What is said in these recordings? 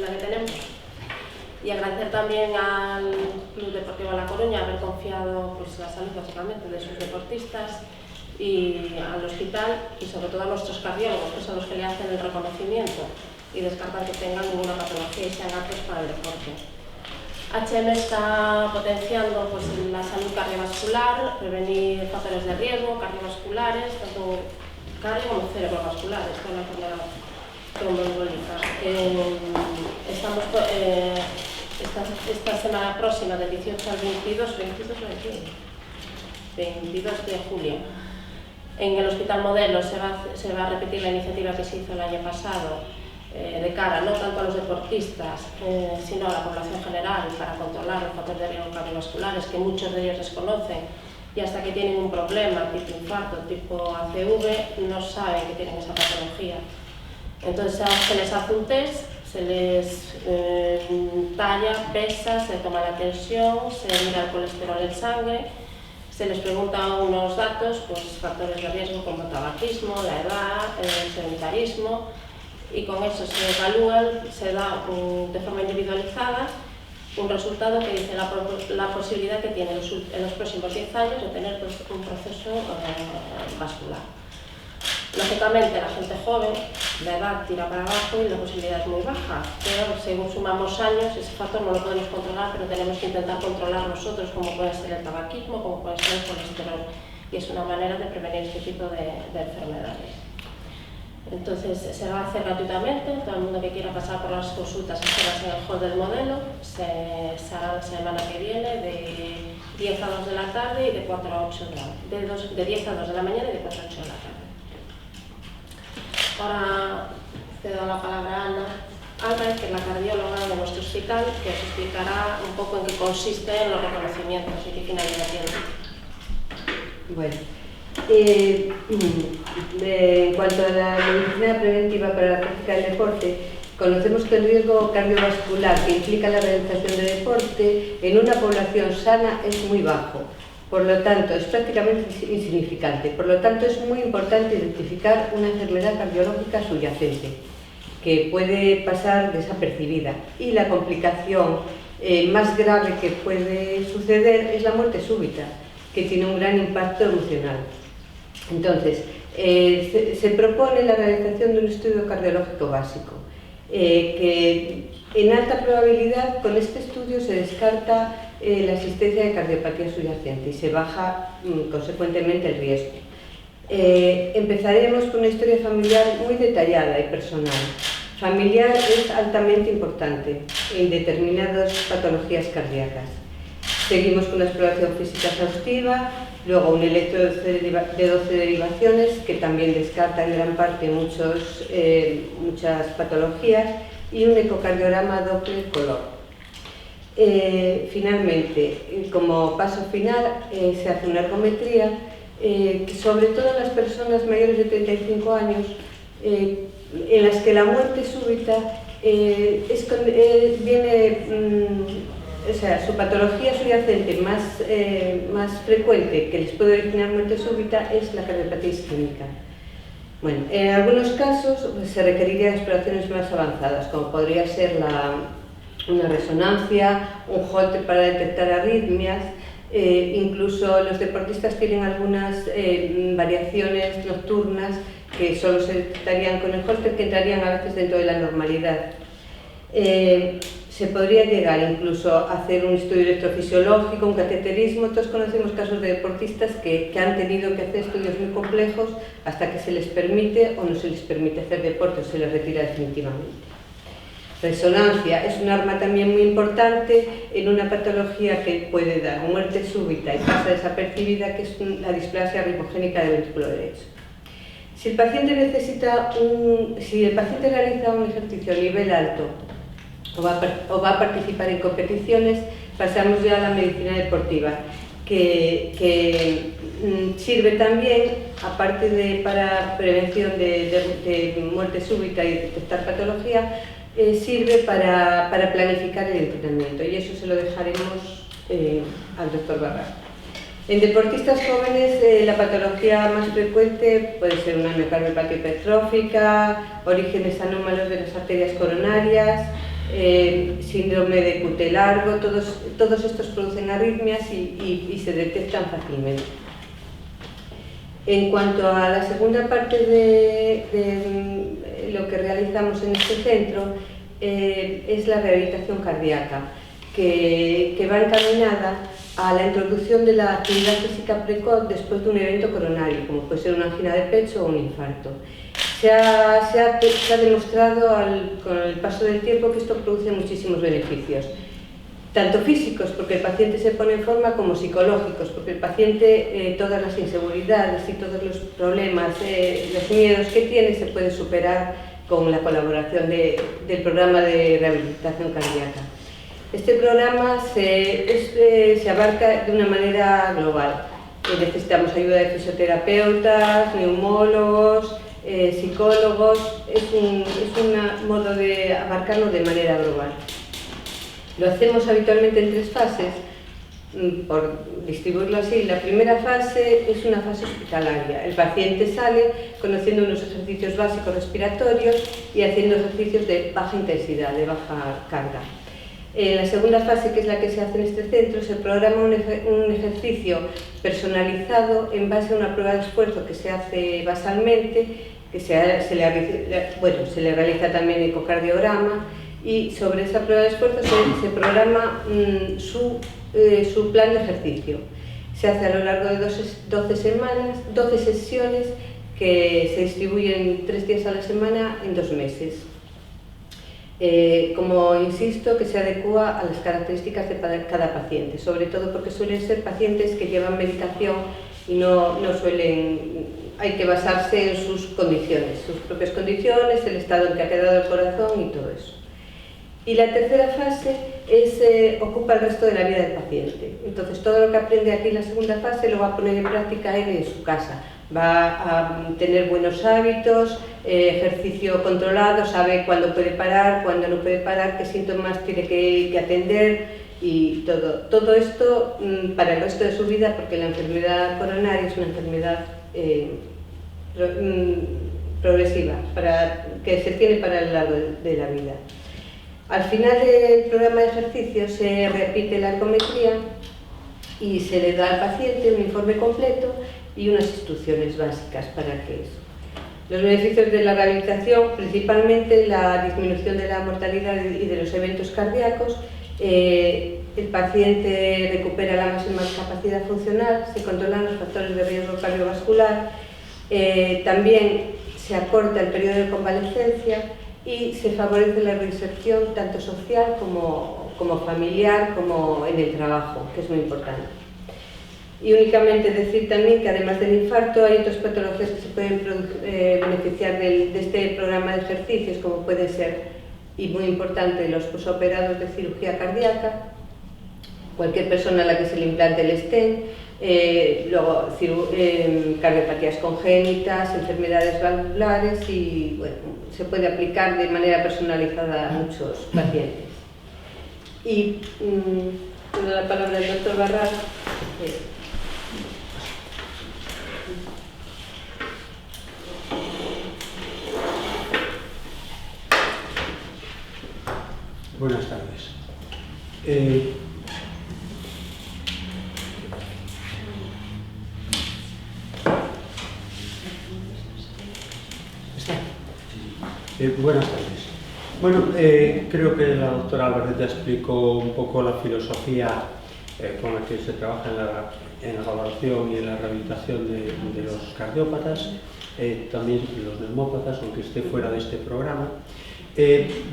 la que tenemos. Y agradecer también al Club Deportivo La Coruña haber confiado pues, la salud básicamente de sus deportistas y al hospital y sobre todo a nuestros cardiólogos, que son los que le hacen el reconocimiento y descartar que tengan ninguna patología y sean aptos para el deporte. HM está potenciando pues, la salud cardiovascular, prevenir factores de riesgo cardiovasculares, tanto cardio como cerebrovasculares, con la enfermedad tromboembólica. Estamos esta semana próxima, del 18 al 22 de julio, en el Hospital Modelo se va a repetir la iniciativa que se hizo el año pasado de cara no tanto a los deportistas, sino a la población general para controlar los factores de riesgo cardiovasculares que muchos de ellos desconocen y hasta que tienen un problema tipo infarto, tipo ACV, no saben que tienen esa patología. Entonces se les hace un test, se les talla, pesa, se toma la tensión, se mira el colesterol en sangre, se les pregunta unos datos, pues factores de riesgo como tabaquismo, la edad, el sedentarismo, y con eso se evalúa, se da de forma individualizada un resultado que dice la posibilidad que tiene en los próximos 10 años de tener pues, un proceso vascular. Lógicamente, la gente joven, la edad tira para abajo y la posibilidad es muy baja, pero según sumamos años, ese factor no lo podemos controlar, pero tenemos que intentar controlar nosotros, como puede ser el tabaquismo, como puede ser el colesterol, y es una manera de prevenir este tipo de enfermedades. Entonces, se va a hacer gratuitamente, todo el mundo que quiera pasar por las consultas en el hall del modelo, se hará la semana que viene de 10 a 2 de la tarde y de 4 a 8 de 10 a 2 de la mañana y de 4 a 8 de la tarde. Ahora cedo la palabra a Ana Álvarez, que es la cardióloga de nuestro hospital, que os explicará un poco en qué consisten los reconocimientos y qué finalidad tienen. Bueno, en cuanto a la medicina preventiva para la práctica del deporte, conocemos que el riesgo cardiovascular que implica la realización de deporte en una población sana es muy bajo. Por lo tanto, es prácticamente insignificante. Por lo tanto, es muy importante identificar una enfermedad cardiológica subyacente que puede pasar desapercibida. Y la complicación más grave que puede suceder es la muerte súbita, que tiene un gran impacto emocional. Entonces, se propone la realización de un estudio cardiológico básico, que en alta probabilidad con este estudio se descarta la existencia de cardiopatía subyacente y se baja consecuentemente el riesgo. Empezaremos con una historia familiar muy detallada y personal. Familiar es altamente importante en determinadas patologías cardíacas. Seguimos con la exploración física exhaustiva, luego un electro de 12 derivaciones que también descarta en gran parte muchas patologías y un ecocardiograma Doppler color. Finalmente, como paso final, se hace una ergometría que sobre todo en las personas mayores de 35 años en las que la muerte súbita su patología subyacente más frecuente que les puede originar muerte súbita es la cardiopatía isquémica. Bueno, en algunos casos se requerirían exploraciones más avanzadas, como podría ser una resonancia, un Holter para detectar arritmias, incluso los deportistas tienen algunas variaciones nocturnas que solo se detectarían con el Holter, que entrarían a veces dentro de la normalidad. Se podría llegar incluso a hacer un estudio electrofisiológico, un cateterismo. Todos conocemos casos de deportistas que han tenido que hacer estudios muy complejos hasta que se les permite o no se les permite hacer deporte o se les retira definitivamente. Resonancia es un arma también muy importante en una patología que puede dar muerte súbita y pasa desapercibida, que es la displasia ritmogénica del ventrículo derecho. Si el paciente realiza un ejercicio a nivel alto o va a participar en competiciones, pasamos ya a la medicina deportiva, que sirve también, aparte para prevención de muerte súbita y detectar patología, sirve para planificar el entrenamiento, y eso se lo dejaremos al doctor Barra. En deportistas jóvenes, la patología más frecuente puede ser una miocardiopatía hipertrófica, orígenes anómalos de las arterias coronarias, síndrome de QT largo, todos estos producen arritmias y se detectan fácilmente. En cuanto a la segunda parte de lo que realizamos en este centro, es la rehabilitación cardíaca, que va encaminada a la introducción de la actividad física precoz después de un evento coronario, como puede ser una angina de pecho o un infarto. Se ha demostrado con el paso del tiempo que esto produce muchísimos beneficios, tanto físicos, porque el paciente se pone en forma, como psicológicos, porque el paciente todas las inseguridades y todos los problemas, los miedos que tiene se puede superar con la colaboración del programa de rehabilitación cardíaca. Este programa se abarca de una manera global. Necesitamos ayuda de fisioterapeutas, neumólogos, psicólogos. Es un modo de abarcarlo de manera global. Lo hacemos habitualmente en 3 fases, por distribuirlo así. La primera fase es una fase hospitalaria. El paciente sale conociendo unos ejercicios básicos respiratorios y haciendo ejercicios de baja intensidad, de baja carga. En la segunda fase, que es la que se hace en este centro, se programa un ejercicio personalizado en base a una prueba de esfuerzo que se hace basalmente, que se le realiza también ecocardiograma, y sobre esa prueba de esfuerzo se programa su plan de ejercicio. Se hace a lo largo de 12 sesiones que se distribuyen 3 días a la semana en 2 meses. Como insisto, que se adecúa a las características de cada paciente, sobre todo porque suelen ser pacientes que llevan medicación y hay que basarse en sus condiciones, sus propias condiciones, el estado en que ha quedado el corazón y todo eso. Y la tercera fase ocupa el resto de la vida del paciente. Entonces, todo lo que aprende aquí en la segunda fase lo va a poner en práctica él en su casa. Va a tener buenos hábitos, ejercicio controlado, sabe cuándo puede parar, cuándo no puede parar, qué síntomas tiene que atender y todo esto para el resto de su vida, porque la enfermedad coronaria es una enfermedad progresiva que se tiene para el largo de la vida. Al final del programa de ejercicio se repite la ergometría y se le da al paciente un informe completo y unas instrucciones básicas para que eso. Los beneficios de la rehabilitación, principalmente la disminución de la mortalidad y de los eventos cardíacos. El paciente recupera la máxima capacidad funcional, se controlan los factores de riesgo cardiovascular, también se acorta el periodo de convalecencia y se favorece la reinserción tanto social como familiar, como en el trabajo, que es muy importante. Y únicamente decir también que además del infarto hay otras patologías que se pueden beneficiar de este programa de ejercicios, como puede ser, y muy importante, los posoperados de cirugía cardíaca, cualquier persona a la que se le implante el stent, luego cardiopatías congénitas, enfermedades valvulares y bueno, se puede aplicar de manera personalizada a muchos pacientes. Y doy la palabra al doctor Barral. Buenas tardes. Buenas tardes. Bueno, creo que la doctora Álvarez ya explicó un poco la filosofía con la que se trabaja en la valoración y en la rehabilitación de los cardiópatas, también los neumópatas, aunque esté fuera de este programa.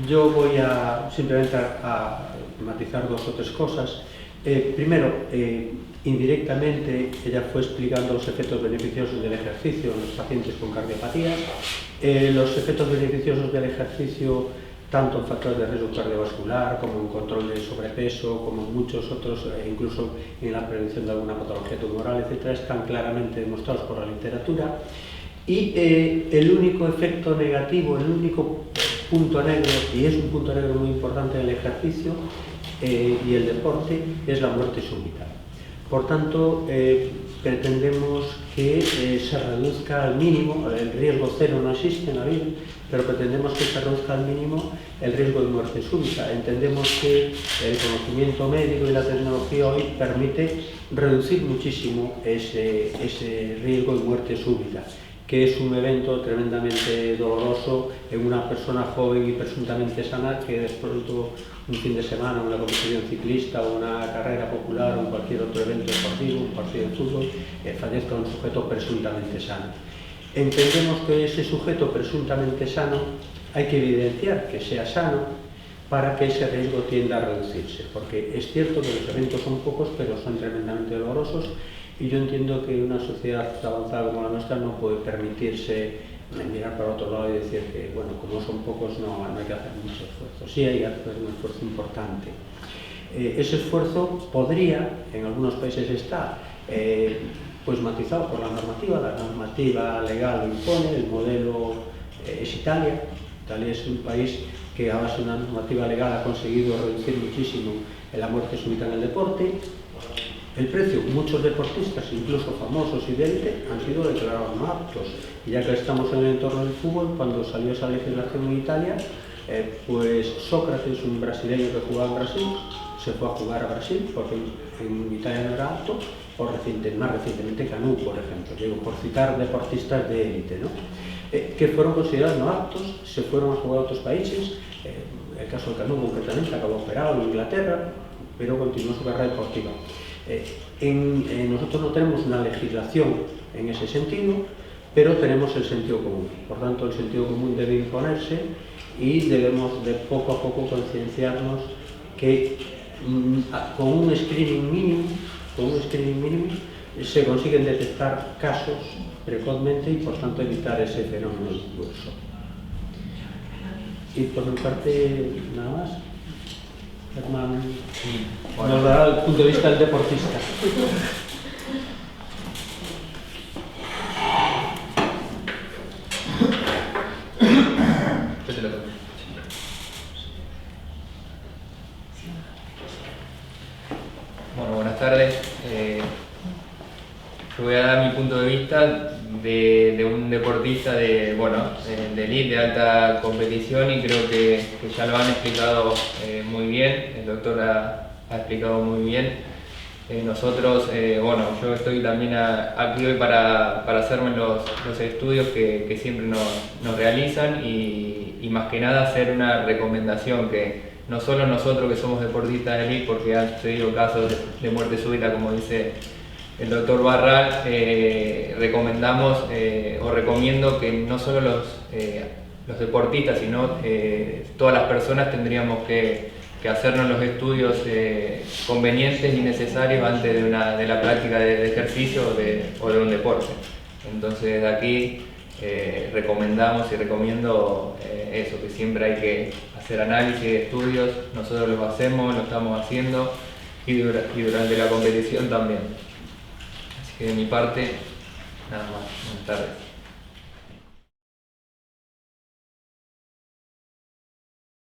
Yo voy simplemente a matizar 2 o 3 cosas. Primero, indirectamente, ella fue explicando los efectos beneficiosos del ejercicio en los pacientes con cardiopatías. Los efectos beneficiosos del ejercicio, tanto en factores de riesgo cardiovascular, como en control de sobrepeso, como en muchos otros, incluso en la prevención de alguna patología tumoral, etc., están claramente demostrados por la literatura. Y el único efecto negativo, el único punto negro, y es un punto negro muy importante en el ejercicio y el deporte, es la muerte súbita. Por tanto, pretendemos que se reduzca al mínimo, el riesgo cero no existe en la vida, pero pretendemos que se reduzca al mínimo el riesgo de muerte súbita. Entendemos que el conocimiento médico y la tecnología hoy permite reducir muchísimo ese riesgo de muerte súbita, que es un evento tremendamente doloroso en una persona joven y presuntamente sana que de pronto un fin de semana, una competición ciclista o una carrera popular o cualquier otro evento deportivo, un partido de fútbol, fallezca un sujeto presuntamente sano. Entendemos que ese sujeto presuntamente sano hay que evidenciar que sea sano para que ese riesgo tienda a reducirse, porque es cierto que los eventos son pocos, pero son tremendamente dolorosos. Y yo entiendo que una sociedad avanzada como la nuestra no puede permitirse mirar para otro lado y decir que, bueno, como son pocos no hay que hacer mucho esfuerzo. Sí hay que hacer un esfuerzo importante. Ese esfuerzo podría, en algunos países está, pues matizado por la normativa legal lo impone, el modelo es Italia. Italia es un país que a base de una normativa legal ha conseguido reducir muchísimo la muerte súbita en el deporte. El precio, muchos deportistas, incluso famosos y de élite, han sido declarados no aptos. Y ya que estamos en el entorno del fútbol, cuando salió esa legislación en Italia, pues Sócrates, un brasileño que jugaba en Brasil, se fue a jugar a Brasil porque en Italia no era apto, o más recientemente Canú, por ejemplo, digo, por citar deportistas de élite, ¿no? Que fueron considerados no aptos, se fueron a jugar a otros países. El caso de Canú concretamente acabó operado en Inglaterra, pero continuó su carrera deportiva. Nosotros no tenemos una legislación en ese sentido, pero tenemos el sentido común. Por tanto, el sentido común debe imponerse y debemos de poco a poco concienciarnos que con un screening mínimo se consiguen detectar casos precozmente y por tanto evitar ese fenómeno discurso. Y por mi parte, nada más. Germán nos dará el punto de vista del deportista. Bueno, buenas tardes. Yo voy a dar mi punto de vista de un deportista de elite, de alta competición, y creo que ya lo han explicado muy bien, el doctor ha explicado muy bien. Nosotros, yo estoy también aquí hoy para hacerme los estudios que siempre nos realizan y más que nada hacer una recomendación que no solo nosotros que somos deportistas de elite, porque han sucedido casos de muerte súbita como dice el doctor Barral, recomendamos o recomiendo que no solo los deportistas, sino todas las personas tendríamos que hacernos los estudios convenientes y necesarios antes de la práctica de ejercicio o de un deporte. Entonces de aquí recomendamos y recomiendo eso, que siempre hay que hacer análisis de estudios. Nosotros lo hacemos, lo estamos haciendo y durante la competición también. Así que de mi parte, nada más. Buenas tardes.